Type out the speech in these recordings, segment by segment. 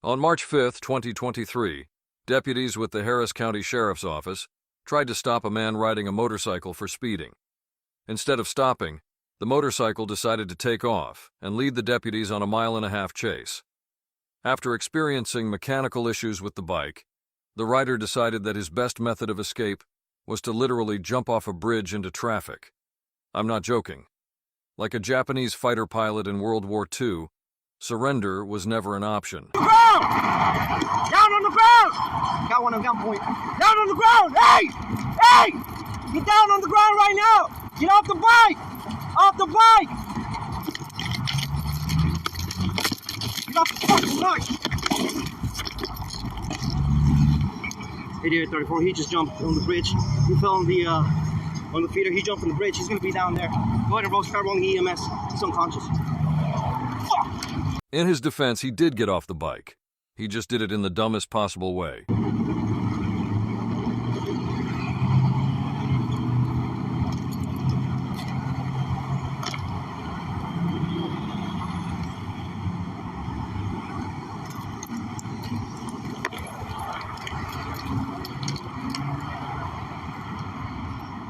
On March 5, 2023, deputies with the Harris County Sheriff's Office tried to stop a man riding a motorcycle for speeding. Instead of stopping, the motorcycle decided to take off and lead the deputies on a 1.5-mile chase. After experiencing mechanical issues with the bike, the rider decided that his best method of escape was to literally jump off a bridge into traffic. I'm not joking. Like a Japanese fighter pilot in World War II, surrender was never an option. Down on the ground! Got one on gunpoint. Down on the ground! Hey! Hey! Get down on the ground right now! Get off the bike! Off the bike! Get off the fucking bike! 8834, he just jumped on the bridge. He fell on the feeder. He jumped on the bridge. He's gonna be down there. Go ahead and roll Scarboning EMS. He's unconscious. Fuck! In his defense, he did get off the bike. He just did it in the dumbest possible way.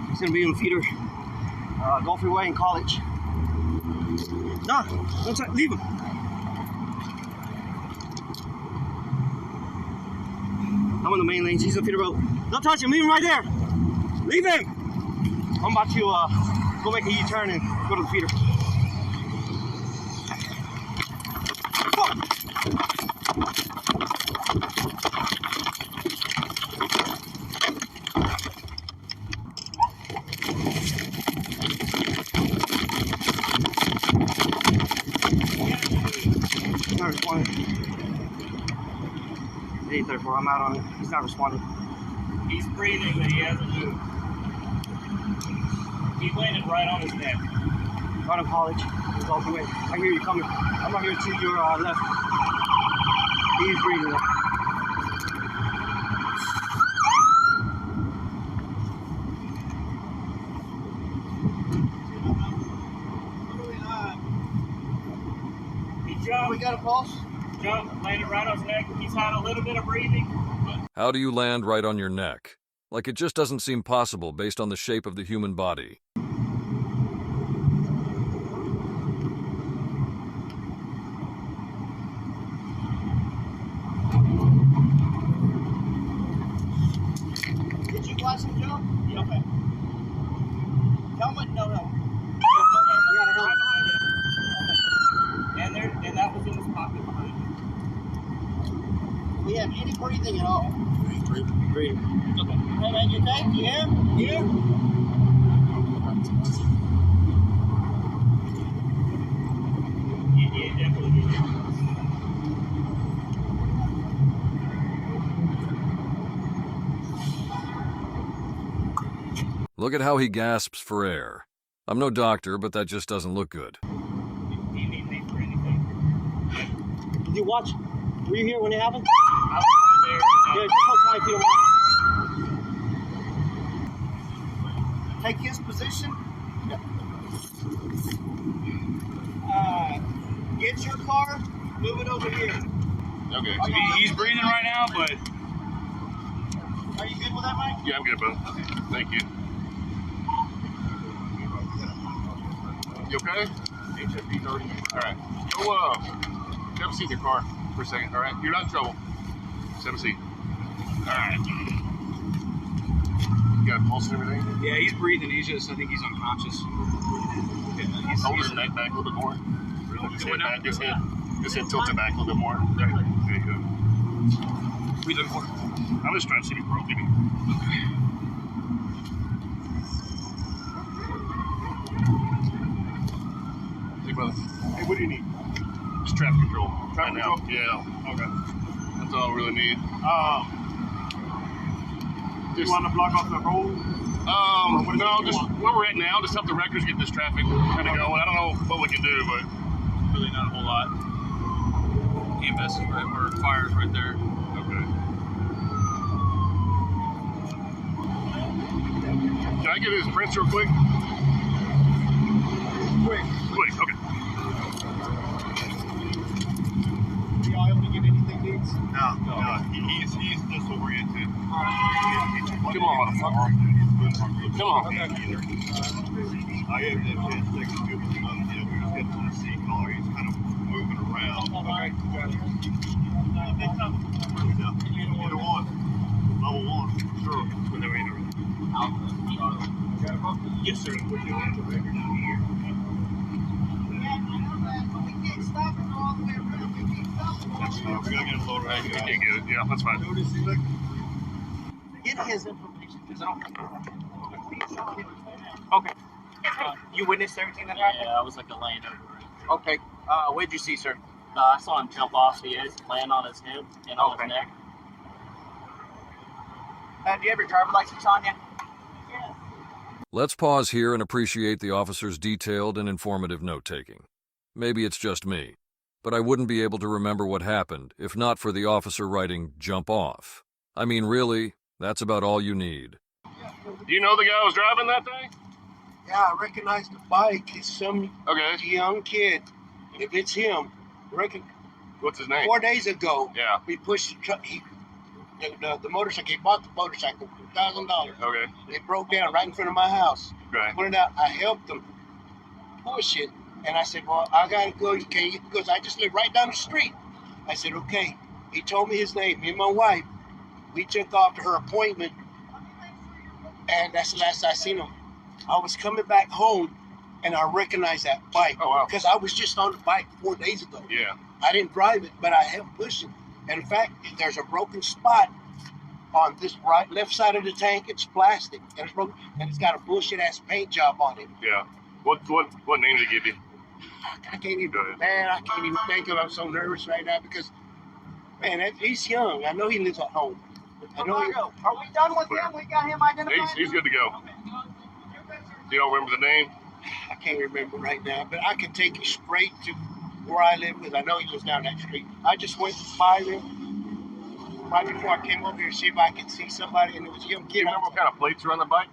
He's gonna be on the feeder. Go freeway in College. Nah, don't try, leave him. I'm on the main lanes. He's on the feeder road. Don't touch him. Leave him right there. Leave him. I'm about to go make a U-turn and go to the feeder. Fuck. He's not responding. 834, I'm out on it. He's not responding. He's breathing, but he hasn't moved. He landed right on his neck. Right on College. He's all the way. I hear you coming. I'm right here to your left. He's breathing. He jumped. We got a pulse? Jumped, landed right on his neck. He's had a little bit of breathing. How do you land right on your neck? Like it just doesn't seem possible based on the shape of the human body. Did you watch him jump? Yeah. Okay. Helmet? No helmet. We got a helmet behind him. Okay. And that was in his pocket behind him. We have any breathing at all. Breathing. Okay. Hey man, you okay? You here? You here? Yeah, definitely. Look at how he gasps for air. I'm no doctor, but that just doesn't look good. Do you need me for anything? Did you watch? Were you here when it happened? I was right there. Yeah, just hold tight if you don't mind. Take his position. Get your car, move it over here. Okay, so he's breathing right now, but... Are you good with that, Mike? Yeah, I'm good, bud. Okay. Thank you. You okay? Alright. Go, have a seat in your car for a second, alright? You're not in trouble. Just have a seat. Alright. You got a pulse and everything? Yeah, he's breathing. I think he's unconscious. Hold his neck back a little bit more. His head back, his head tilted back a little bit more. There you go. We look for. I'm just trying to see if he broke anything. Hey, brother. Hey, what do you need? Just traffic control. Traffic control? Yeah. Okay. That's all I really need. You want to block off the road? No, just where we're at now, just help the wreckers get this traffic kind of going. I don't know what we can do, but Really not a whole lot. EMS is right where fire's right there. okay. Can I get his prints real quick? Quick. Quick, okay. Y'all able to get anything, dudes? He's disoriented. Come on, motherfucker. Come on. I had a chance to take a good look. We was getting on the seat collar. He's kind of moving around. Okay. Either one. Level one. Sure. When they're in Yes, sir. We're doing the record down here. We gotta get a load right. You can't get it. Yeah, that's fine. Get his information. Okay. You witnessed everything that happened? Yeah, I was like a laying over. Okay. What did you see, sir? I saw him jump off the edge, land on his hip and on Okay. his neck. Do you have your driver's license on you? Let's pause here and appreciate the officer's detailed and informative note-taking. Maybe it's just me, but I wouldn't be able to remember what happened if not for the officer writing "jump off." I mean, really, that's about all you need. Do you know the guy who was driving that thing? Yeah, I recognize the bike. It's some Okay. young kid. If it's him, What's his name? 4 days ago, Yeah. we pushed the truck. The motorcycle. He bought the motorcycle for $1,000. Okay. It broke down right in front of my house. Right. Put it out. I helped him push it, and I said, "Well, I gotta go. He goes, I just live right down the street." I said, "Okay." He told me his name. Me and my wife, we took off to her appointment, and that's the last I seen him. I was coming back home, and I recognized that bike. Oh, wow. Because I was just on the bike 4 days ago. Yeah. I didn't drive it, but I helped push it. And in fact, there's a broken spot on this left side of the tank. It's plastic, and it's broken, and it's got a bullshit ass paint job on it. Yeah. What name did he give you? I can't even, Go ahead. man, I can't even think of it. I'm so nervous right now because, man, he's young. I know he lives at home. I know he, Are we done with him? We got him identified? He's good to go. You don't remember the name? I can't remember right now, but I can take you straight to where I live because I know he lives down that street. I just went by there right before I came over here to see if I could see somebody, and it was a young Do kid. you remember what kind of plates are on the bike?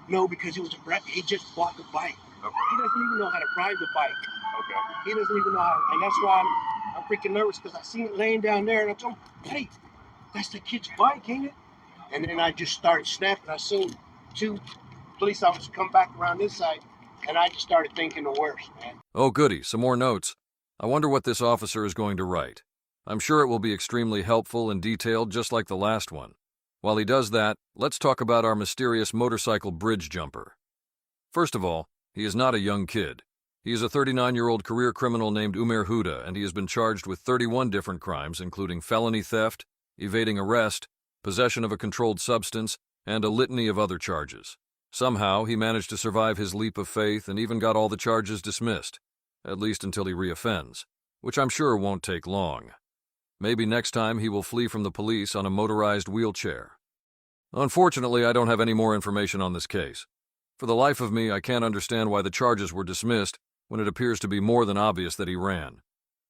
No, because he just bought the bike. Okay. He doesn't even know how to drive the bike. Okay. He doesn't even know how, and that's why I'm freaking nervous because I seen it laying down there, and I told him, "Hey, that's the kid's bike, ain't it?" And then I just started snapping. I seen 2 police officers come back around this side, and I just started thinking the worst, man. Oh goody, some more notes. I wonder what this officer is going to write. I'm sure it will be extremely helpful and detailed just like the last one. While he does that, let's talk about our mysterious motorcycle bridge jumper. First of all, he is not a young kid. He is a 39-year-old career criminal named Umair Huda, and he has been charged with 31 different crimes, including felony theft, evading arrest, possession of a controlled substance, and a litany of other charges. Somehow, he managed to survive his leap of faith and even got all the charges dismissed, at least until he reoffends, which I'm sure won't take long. Maybe next time he will flee from the police on a motorized wheelchair. Unfortunately, I don't have any more information on this case. For the life of me, I can't understand why the charges were dismissed when it appears to be more than obvious that he ran.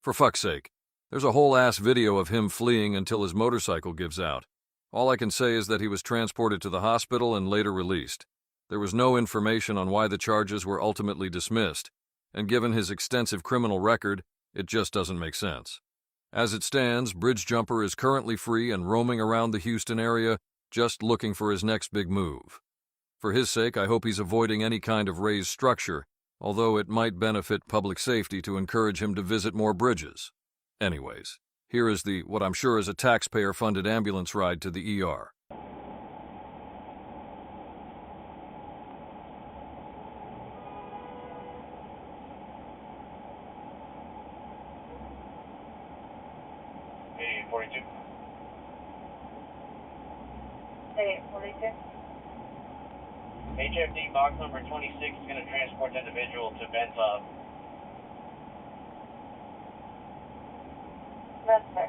For fuck's sake, there's a whole ass video of him fleeing until his motorcycle gives out. All I can say is that he was transported to the hospital and later released. There was no information on why the charges were ultimately dismissed, and given his extensive criminal record, it just doesn't make sense. As it stands, Bridge Jumper is currently free and roaming around the Houston area, just looking for his next big move. For his sake, I hope he's avoiding any kind of raised structure, although it might benefit public safety to encourage him to visit more bridges. Anyways, here is what I'm sure is a taxpayer-funded ambulance ride to the ER. Hey, 42. Hey, 42. HFD box number 26 is going to transport the individual to Ben's Hub. Yes, sir.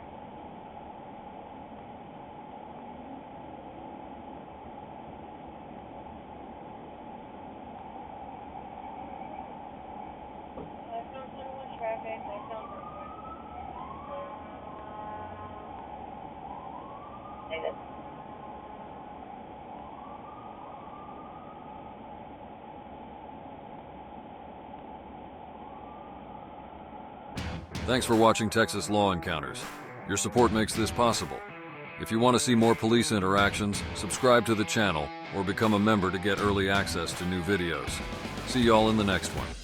Traffic, Negative. Thanks for watching Texas Law Encounters. Your support makes this possible. If you want to see more police interactions, subscribe to the channel or become a member to get early access to new videos. See y'all in the next one.